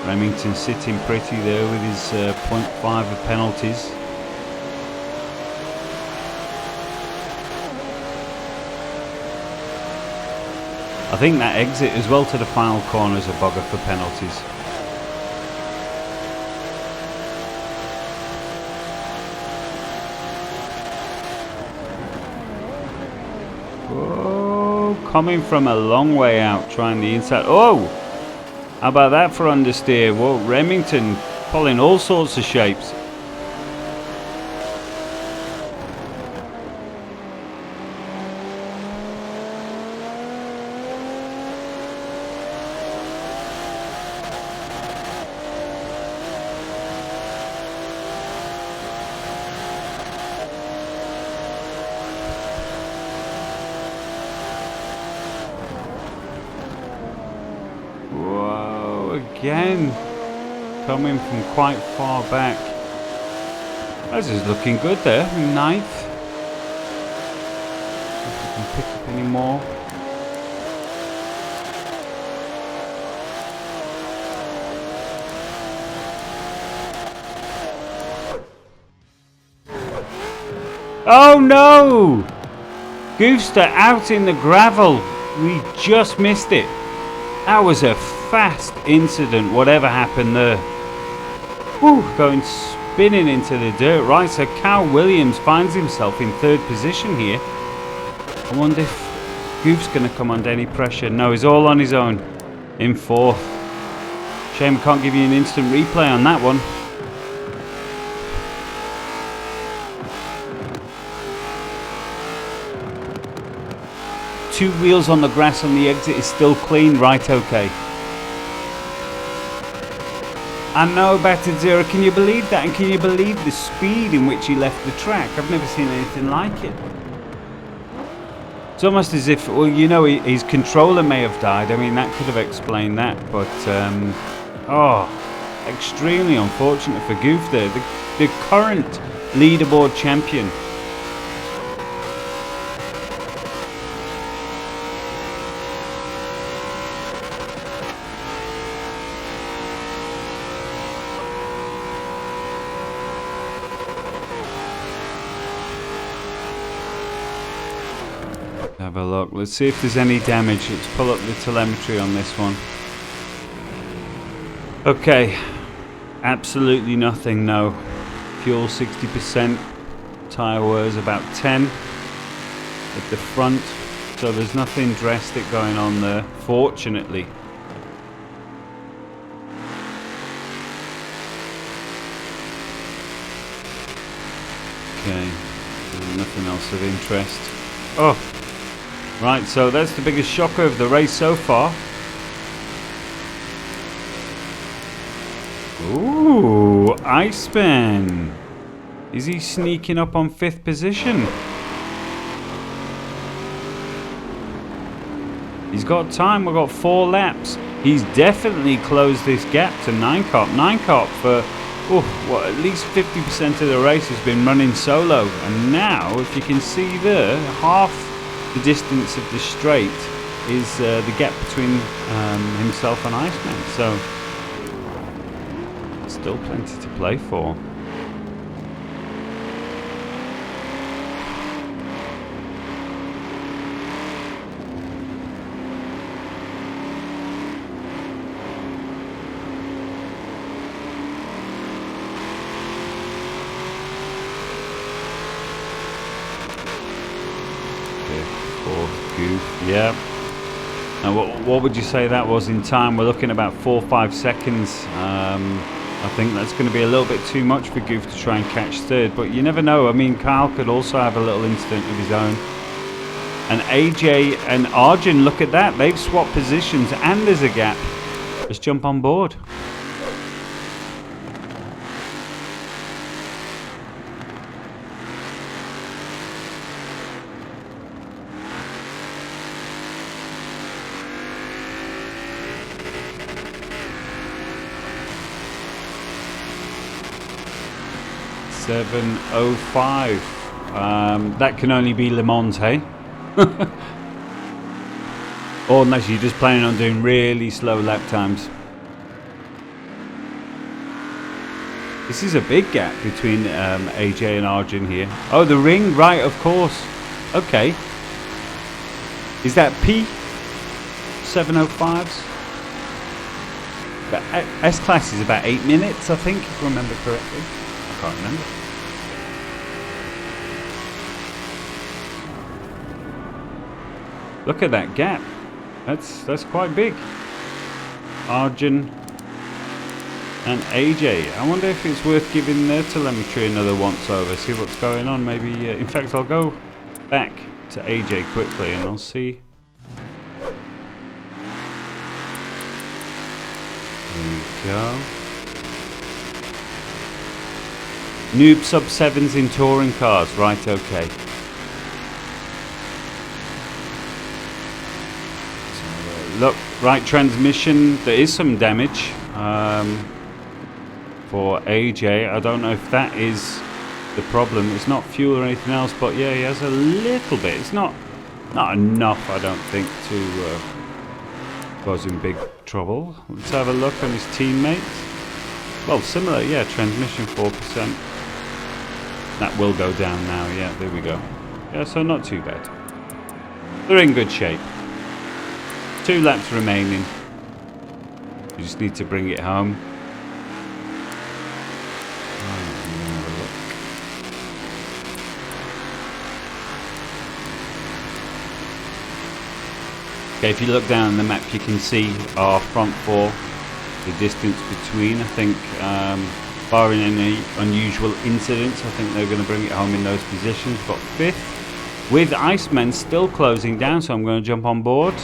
Remington sitting pretty there with his 0.5 of penalties. I think that exit as well to the final corner is a bugger for penalties. Oh, coming from a long way out, trying the inside. Oh! How about that for understeer? Whoa, Remington pulling all sorts of shapes. Again, coming from quite far back. This is looking good there, 9th. If we can pick up any more. Oh no! Goofster out in the gravel. We just missed it. That was a fast incident, whatever happened there. Whew, going spinning into the dirt. Right, so Cal Williams finds himself in 3rd position here. I wonder if Goof's going to come under any pressure. No, he's all on his own in 4th. Shame I can't give you an instant replay on that one. Two wheels on the grass on the exit is still clean, right? Okay. I know, Battered Zero, can you believe that? And can you believe the speed in which he left the track? I've never seen anything like it. It's almost as if, well, you know, his controller may have died. I mean, that could have explained that, but oh, extremely unfortunate for Goof there, the current leaderboard champion. Have a look. Let's see if there's any damage. Let's pull up the telemetry on this one. Okay. Absolutely nothing, no. Fuel 60%. Tyre wears about 10 at the front. So there's nothing drastic going on there, fortunately. Okay. There's nothing else of interest. Oh! Right, so that's the biggest shocker of the race so far. Ooh, Iceman. Is he sneaking up on 5th position? He's got time, we've got 4 laps. He's definitely closed this gap to 9-Cop. 9-Cop for, what, at least 50% of the race has been running solo. And now, if you can see there, half the distance of the straight is the gap between himself and Iceman, so still plenty to play for. Yeah. Now, what would you say that was in time? We're looking about 4 or 5 seconds. I think that's going to be a little bit too much for Goof to try and catch 3rd, but you never know. I mean, Kyle could also have a little incident of his own. And AJ and Arjun, look at that. They've swapped positions and there's a gap. Let's jump on board. 7:05. That can only be Le Mans, hey? Or unless you're just planning on doing really slow lap times. This is a big gap between AJ and Arjun here. Oh, the ring, right, of course. Okay. Is that P? 7:05s? But S-Class is about 8 minutes, I think, if I remember correctly. I can't remember. Look at that gap. That's quite big. Arjun and AJ. I wonder if it's worth giving their telemetry another once over, see what's going on. Maybe, in fact, I'll go back to AJ quickly and I'll see. There we go. Noob sub-7s in touring cars. Right, okay. So, look, right transmission. There is some damage for AJ. I don't know if that is the problem. It's not fuel or anything else, but yeah, he has a little bit. It's not enough, I don't think, to cause him big trouble. Let's have a look on his teammates. Well, similar, yeah, transmission 4%. That will go down now, yeah, there we go. Yeah, so not too bad. They're in good shape. 2 laps remaining. You just need to bring it home. Okay, if you look down on the map, you can see our front 4, the distance between. I think, barring any unusual incidents, I think they're going to bring it home in those positions. But 5th, with Iceman still closing down, so I'm going to jump on board.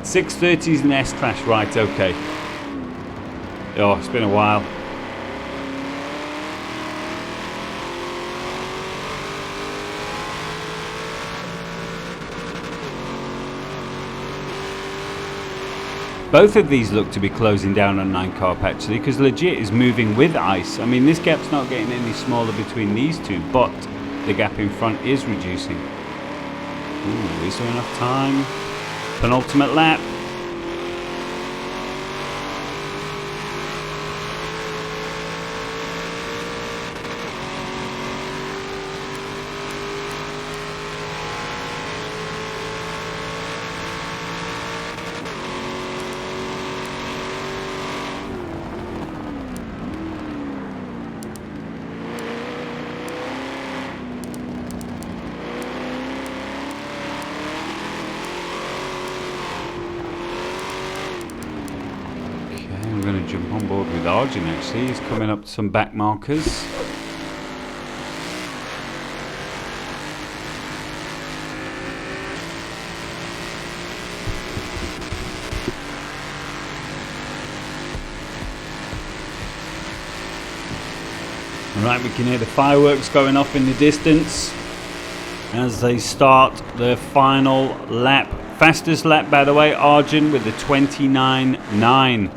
630s and S-Class, right, okay. Oh, it's been a while. Both of these look to be closing down on 9 carp actually, because Legit is moving with ice. I mean, this gap's not getting any smaller between these two, but the gap in front is reducing. Ooh, is there enough time? Penultimate lap. I'm going to jump on board with Arjun actually. He's coming up to some back markers. Alright, we can hear the fireworks going off in the distance as they start the final lap. Fastest lap, by the way, Arjun with the 29.9.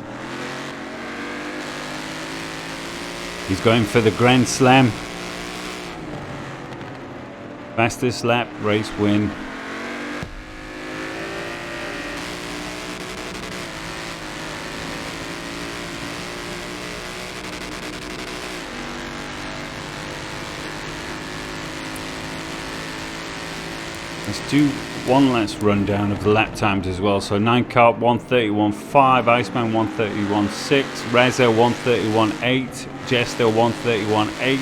He's going for the Grand Slam. Fastest lap, race win. Let's do one last rundown of the lap times as well. So 9 Carp 131.5, Iceman 131.6, Reza 131.8, Jester 131.8,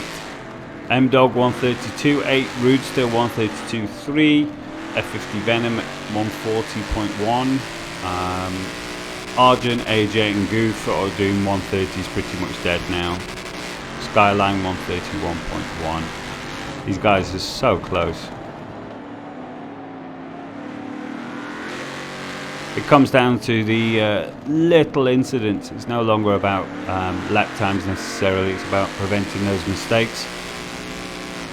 M-Dog 132.8, Rudester 132.3, F50 Venom 140.1, Arjun, AJ and Goof are doing 130, is pretty much dead now. Skyline 131.1. These guys are so close. It comes down to the little incidents. It's no longer about lap times necessarily, it's about preventing those mistakes.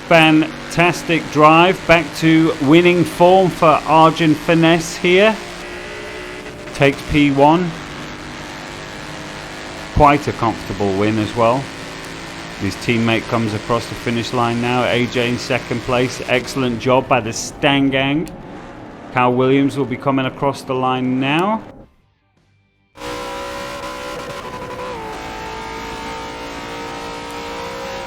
Fantastic drive, back to winning form for Arjun Finesse here. Takes P1. Quite a comfortable win as well. His teammate comes across the finish line now. AJ in second place. Excellent job by the Stang Gang. Carl Williams will be coming across the line now.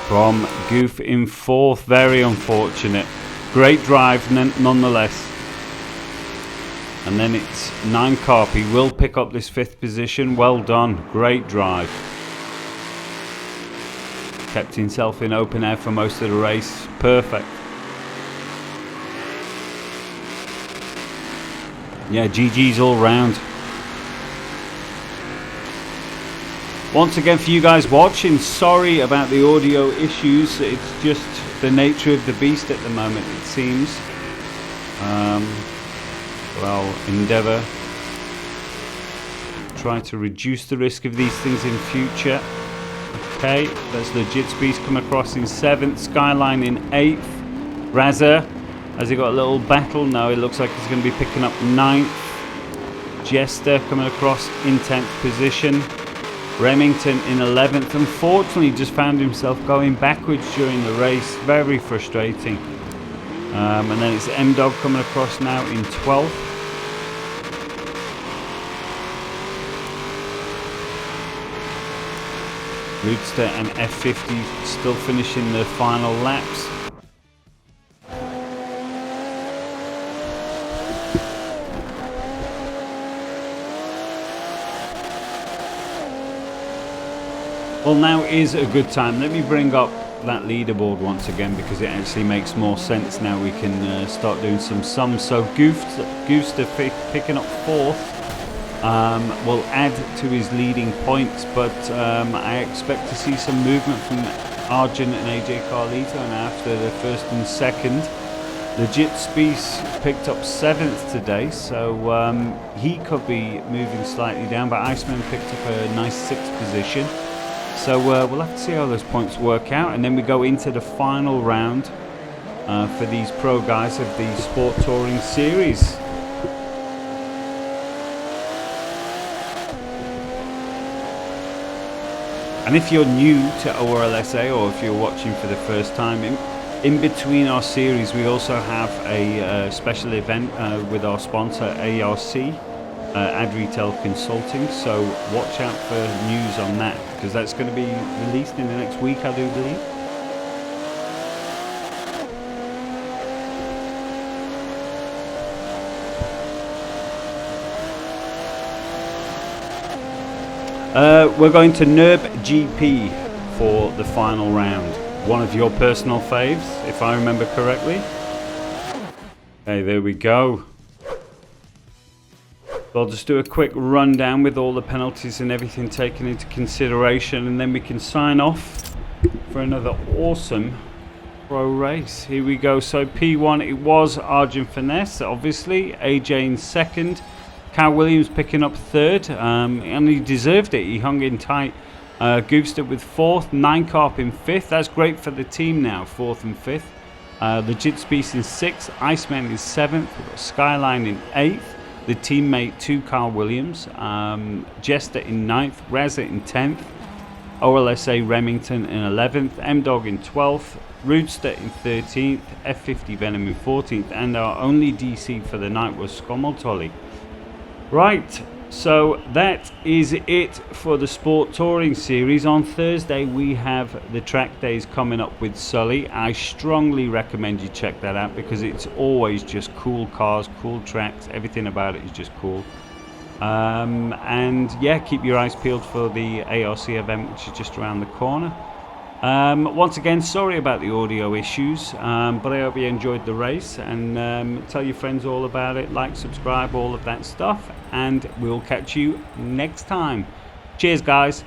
From Goof in fourth. Very unfortunate. Great drive nonetheless. And then it's 9 Carp. He will pick up this 5th position. Well done. Great drive. Kept himself in open air for most of the race. Perfect. Yeah, GG's all round. Once again, for you guys watching, sorry about the audio issues. It's just the nature of the beast at the moment, it seems. Well, endeavour try to reduce the risk of these things in future. Okay, that's Legit Beast come across in 7th, Skyline in 8th. Razza, has he got a little battle? No, it looks like he's going to be picking up 9th. Jester coming across in 10th position. Remington in 11th. Unfortunately, just found himself going backwards during the race. Very frustrating. And then it's M-Dog coming across now in 12th. Roadster and F50 still finishing the final laps. Well, now is a good time. Let me bring up that leaderboard once again because it actually makes more sense now. We can start doing some sums. So Goofster picking up 4th. Will add to his leading points, but I expect to see some movement from Arjun and AJ Carlito now after the 1st and 2nd. Legit Speece picked up 7th today, so he could be moving slightly down, but Iceman picked up a nice 6th position. So we'll have to see how those points work out, and then we go into the final round for these pro guys of the Sport Touring Series. And if you're new to ORLSA, or if you're watching for the first time, in between our series we also have a special event with our sponsor ARC, Ad Retail Consulting, so watch out for news on that, because that's going to be released in the next week, I do believe. We're going to NERB GP for the final round. One of your personal faves, if I remember correctly. Okay, there we go. So I'll just do a quick rundown with all the penalties and everything taken into consideration, and then we can sign off for another awesome pro race. Here we go. So P1, it was Arjun Finesse, obviously. AJ in 2nd. Carl Williams picking up 3rd, and he deserved it. He hung in tight. Goofster with 4th, 9 Carp in 5th. That's great for the team now, 4th and 5th. Legit Species in 6th, Iceman in 7th. We've got Skyline in 8th. The teammate to Carl Williams. Jester in 9th, Razza in 10th. ORLSA Remington in 11th, M-Dog in 12th. Roodster in 13th, F50 Venom in 14th. And our only DC for the night was Skomoltoli. Right, so that is it for the Sport Touring Series. On Thursday we have the track days coming up with Sully. I strongly recommend you check that out because it's always just cool cars, cool tracks, everything about it is just cool. And yeah, keep your eyes peeled for the ARC event, which is just around the corner. Once again, sorry about the audio issues, but I hope you enjoyed the race, and tell your friends all about it, like, subscribe, all of that stuff, and we'll catch you next time. Cheers, guys.